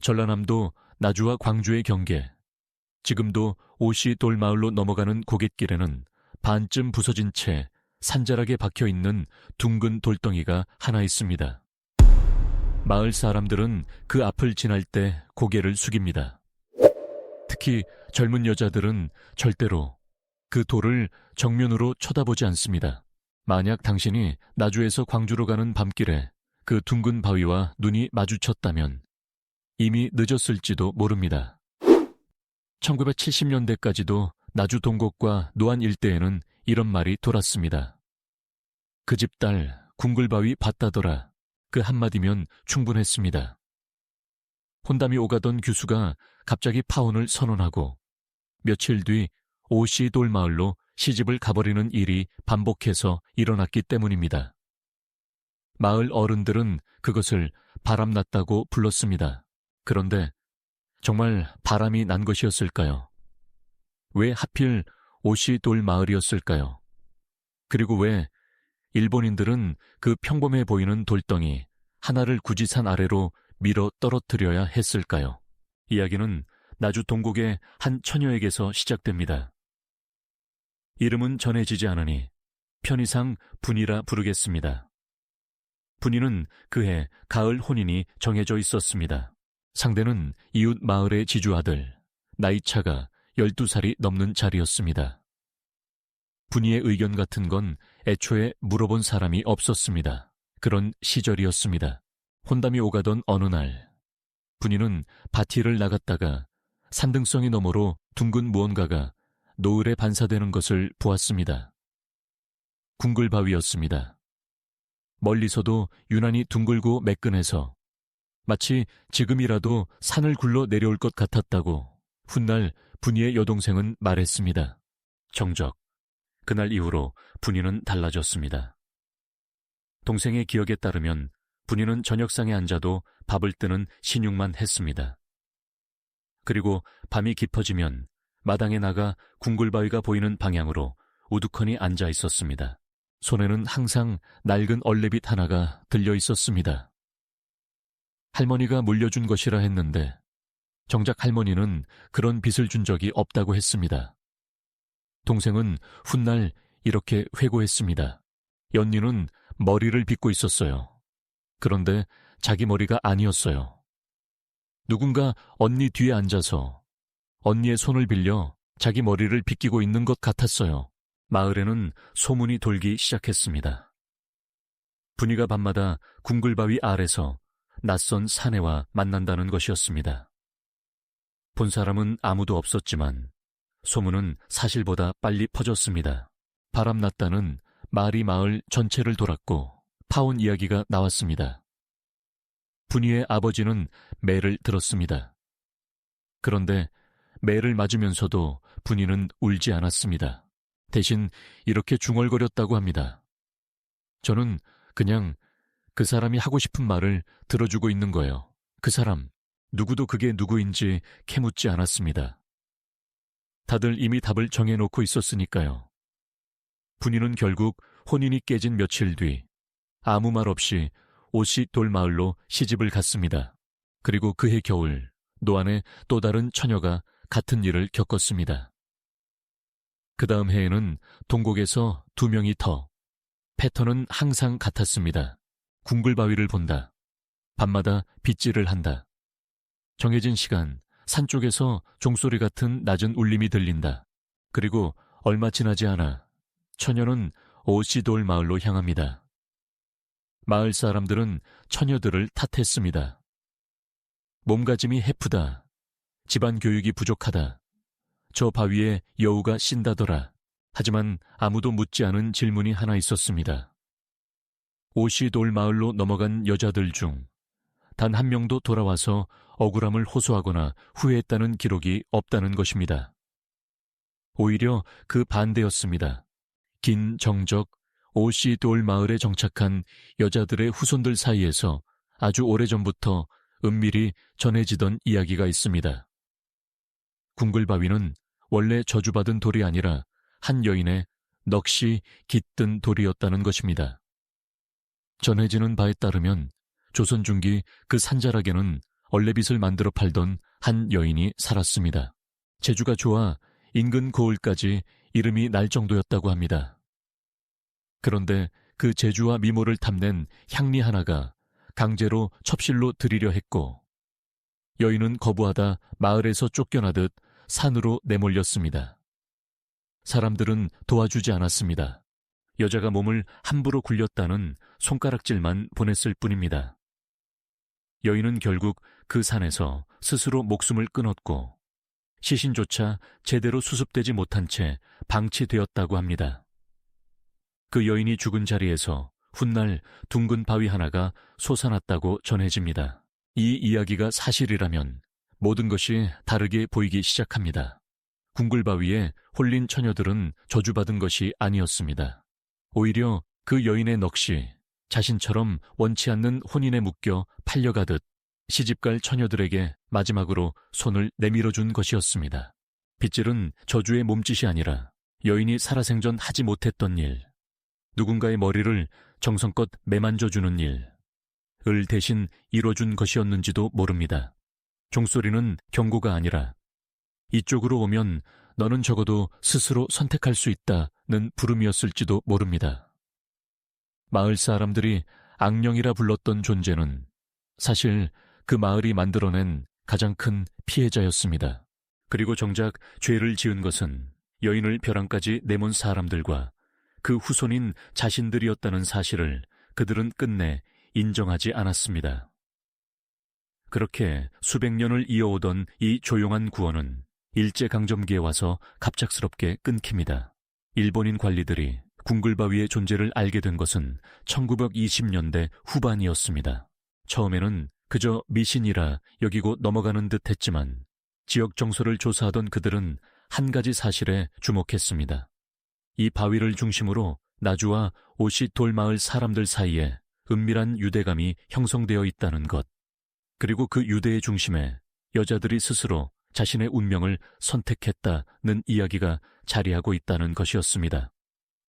전라남도 나주와 광주의 경계, 지금도 오시돌 마을로 넘어가는 고갯길에는 반쯤 부서진 채 산자락에 박혀있는 둥근 돌덩이가 하나 있습니다. 마을 사람들은 그 앞을 지날 때 고개를 숙입니다. 특히 젊은 여자들은 절대로 그 돌을 정면으로 쳐다보지 않습니다. 만약 당신이 나주에서 광주로 가는 밤길에 그 둥근 바위와 눈이 마주쳤다면 이미 늦었을지도 모릅니다. 1970년대까지도 나주 동곡과 노안 일대에는 이런 말이 돌았습니다. 그 집 딸 궁굴바위 봤다더라. 그 한마디면 충분했습니다. 혼담이 오가던 규수가 갑자기 파혼을 선언하고 며칠 뒤 오시돌 마을로 시집을 가버리는 일이 반복해서 일어났기 때문입니다. 마을 어른들은 그것을 바람났다고 불렀습니다. 그런데 정말 바람이 난 것이었을까요? 왜 하필 오시돌 마을이었을까요? 그리고 왜 일본인들은 그 평범해 보이는 돌덩이 하나를 굳이 산 아래로 밀어 떨어뜨려야 했을까요? 이야기는 나주 동곡의 한 처녀에게서 시작됩니다. 이름은 전해지지 않으니 편의상 분이라 부르겠습니다. 분이는 그해 가을 혼인이 정해져 있었습니다. 상대는 이웃 마을의 지주아들, 나이차가 12살이 넘는 자리였습니다. 분이의 의견 같은 건 애초에 물어본 사람이 없었습니다. 그런 시절이었습니다. 혼담이 오가던 어느 날, 분이는 밭일을 나갔다가 산등성이 너머로 둥근 무언가가 노을에 반사되는 것을 보았습니다. 궁굴바위였습니다. 멀리서도 유난히 둥글고 매끈해서 마치 지금이라도 산을 굴러 내려올 것 같았다고 훗날 분이의 여동생은 말했습니다. 정적, 그날 이후로 분이는 달라졌습니다. 동생의 기억에 따르면 분이는 저녁상에 앉아도 밥을 뜨는 신용만 했습니다. 그리고 밤이 깊어지면 마당에 나가 궁굴바위가 보이는 방향으로 우두커니 앉아 있었습니다. 손에는 항상 낡은 얼레빗 하나가 들려 있었습니다. 할머니가 물려준 것이라 했는데 정작 할머니는 그런 빚을 준 적이 없다고 했습니다. 동생은 훗날 이렇게 회고했습니다. 연니는 머리를 빗고 있었어요. 그런데 자기 머리가 아니었어요. 누군가 언니 뒤에 앉아서 언니의 손을 빌려 자기 머리를 빗기고 있는 것 같았어요. 마을에는 소문이 돌기 시작했습니다. 분이가 밤마다 궁굴바위 아래서 낯선 사내와 만난다는 것이었습니다. 본 사람은 아무도 없었지만 소문은 사실보다 빨리 퍼졌습니다. 바람났다는 말이 마을 전체를 돌았고 파혼 이야기가 나왔습니다. 분이의 아버지는 매를 들었습니다. 그런데 매를 맞으면서도 분이는 울지 않았습니다. 대신 이렇게 중얼거렸다고 합니다. 저는 그냥 그 사람이 하고 싶은 말을 들어주고 있는 거예요. 그 사람, 누구도 그게 누구인지 캐묻지 않았습니다. 다들 이미 답을 정해놓고 있었으니까요. 분이는 결국 혼인이 깨진 며칠 뒤 아무 말 없이 오시돌 마을로 시집을 갔습니다. 그리고 그해 겨울 노안에 또 다른 처녀가 같은 일을 겪었습니다. 그 다음 해에는 동곡에서 2명이 더. 패턴은 항상 같았습니다. 궁굴바위를 본다. 밤마다 빗질을 한다. 정해진 시간, 산 쪽에서 종소리 같은 낮은 울림이 들린다. 그리고 얼마 지나지 않아 처녀는 오시돌 마을로 향합니다. 마을 사람들은 처녀들을 탓했습니다. 몸가짐이 해프다. 집안 교육이 부족하다. 저 바위에 여우가 씬다더라. 하지만 아무도 묻지 않은 질문이 하나 있었습니다. 오시돌 마을로 넘어간 여자들 중 단 한 명도 돌아와서 억울함을 호소하거나 후회했다는 기록이 없다는 것입니다. 오히려 그 반대였습니다. 긴 정적 오시돌 마을에 정착한 여자들의 후손들 사이에서 아주 오래전부터 은밀히 전해지던 이야기가 있습니다. 궁굴바위는 원래 저주받은 돌이 아니라 한 여인의 넋이 깃든 돌이었다는 것입니다. 전해지는 바에 따르면 조선 중기 그 산자락에는 얼레빗을 만들어 팔던 한 여인이 살았습니다. 재주가 좋아 인근 고을까지 이름이 날 정도였다고 합니다. 그런데 그 재주와 미모를 탐낸 향리 하나가 강제로 첩실로 들이려 했고, 여인은 거부하다 마을에서 쫓겨나듯 산으로 내몰렸습니다. 사람들은 도와주지 않았습니다. 여자가 몸을 함부로 굴렸다는 손가락질만 보냈을 뿐입니다. 여인은 결국 그 산에서 스스로 목숨을 끊었고, 시신조차 제대로 수습되지 못한 채 방치되었다고 합니다. 그 여인이 죽은 자리에서 훗날 둥근 바위 하나가 솟아났다고 전해집니다. 이 이야기가 사실이라면 모든 것이 다르게 보이기 시작합니다. 궁굴바위에 홀린 처녀들은 저주받은 것이 아니었습니다. 오히려 그 여인의 넋이 자신처럼 원치 않는 혼인에 묶여 팔려가듯 시집갈 처녀들에게 마지막으로 손을 내밀어준 것이었습니다. 빗질은 저주의 몸짓이 아니라 여인이 살아생전 하지 못했던 일, 누군가의 머리를 정성껏 매만져주는 일을 대신 이뤄준 것이었는지도 모릅니다. 종소리는 경고가 아니라 이쪽으로 오면 너는 적어도 스스로 선택할 수 있다는 부름이었을지도 모릅니다. 마을 사람들이 악령이라 불렀던 존재는 사실 그 마을이 만들어낸 가장 큰 피해자였습니다. 그리고 정작 죄를 지은 것은 여인을 벼랑까지 내몬 사람들과 그 후손인 자신들이었다는 사실을 그들은 끝내 인정하지 않았습니다. 그렇게 수백 년을 이어오던 이 조용한 구원은 일제강점기에 와서 갑작스럽게 끊깁니다. 일본인 관리들이 궁굴바위의 존재를 알게 된 것은 1920년대 후반이었습니다. 처음에는 그저 미신이라 여기고 넘어가는 듯 했지만 지역 정서를 조사하던 그들은 한 가지 사실에 주목했습니다. 이 바위를 중심으로 나주와 오시 돌마을 사람들 사이에 은밀한 유대감이 형성되어 있다는 것, 그리고 그 유대의 중심에 여자들이 스스로 자신의 운명을 선택했다는 이야기가 자리하고 있다는 것이었습니다.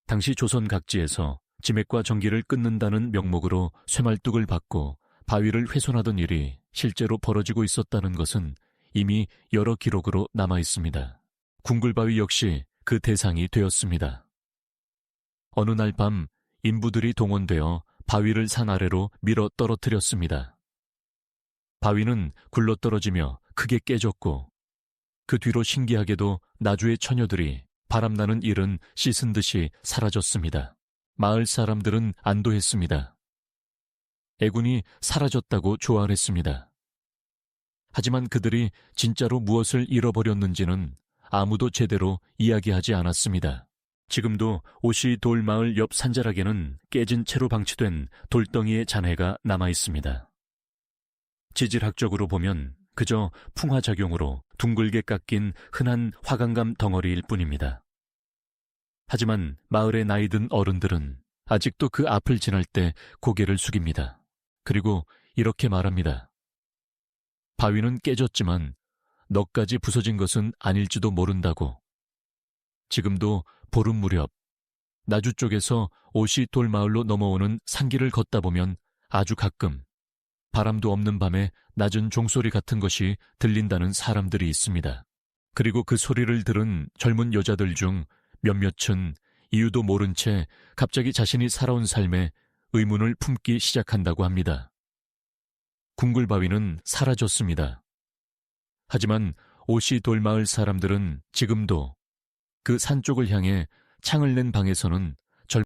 당시 조선 각지에서 지맥과 전기를 끊는다는 명목으로 쇠말뚝을 받고 바위를 훼손하던 일이 실제로 벌어지고 있었다는 것은 이미 여러 기록으로 남아 있습니다. 궁굴바위 역시 그 대상이 되었습니다. 어느 날 밤 인부들이 동원되어 바위를 산 아래로 밀어 떨어뜨렸습니다. 바위는 굴러떨어지며 크게 깨졌고, 그 뒤로 신기하게도 나주의 처녀들이 바람나는 일은 씻은 듯이 사라졌습니다. 마을 사람들은 안도했습니다. 애군이 사라졌다고 조아했습니다. 하지만 그들이 진짜로 무엇을 잃어버렸는지는 아무도 제대로 이야기하지 않았습니다. 지금도 오시 돌마을 옆 산자락에는 깨진 채로 방치된 돌덩이의 잔해가 남아 있습니다. 지질학적으로 보면 그저 풍화작용으로 둥글게 깎인 흔한 화강감 덩어리일 뿐입니다. 하지만 마을의 나이든 어른들은 아직도 그 앞을 지날 때 고개를 숙입니다. 그리고 이렇게 말합니다. 바위는 깨졌지만 넋까지 부서진 것은 아닐지도 모른다고. 지금도 보름 무렵 나주 쪽에서 오시 돌마을로 넘어오는 산길을 걷다 보면 아주 가끔 바람도 없는 밤에 낮은 종소리 같은 것이 들린다는 사람들이 있습니다. 그리고 그 소리를 들은 젊은 여자들 중 몇몇은 이유도 모른 채 갑자기 자신이 살아온 삶에 의문을 품기 시작한다고 합니다. 궁굴바위는 사라졌습니다. 하지만 오시 돌마을 사람들은 지금도 그 산 쪽을 향해 창을 낸 방에서는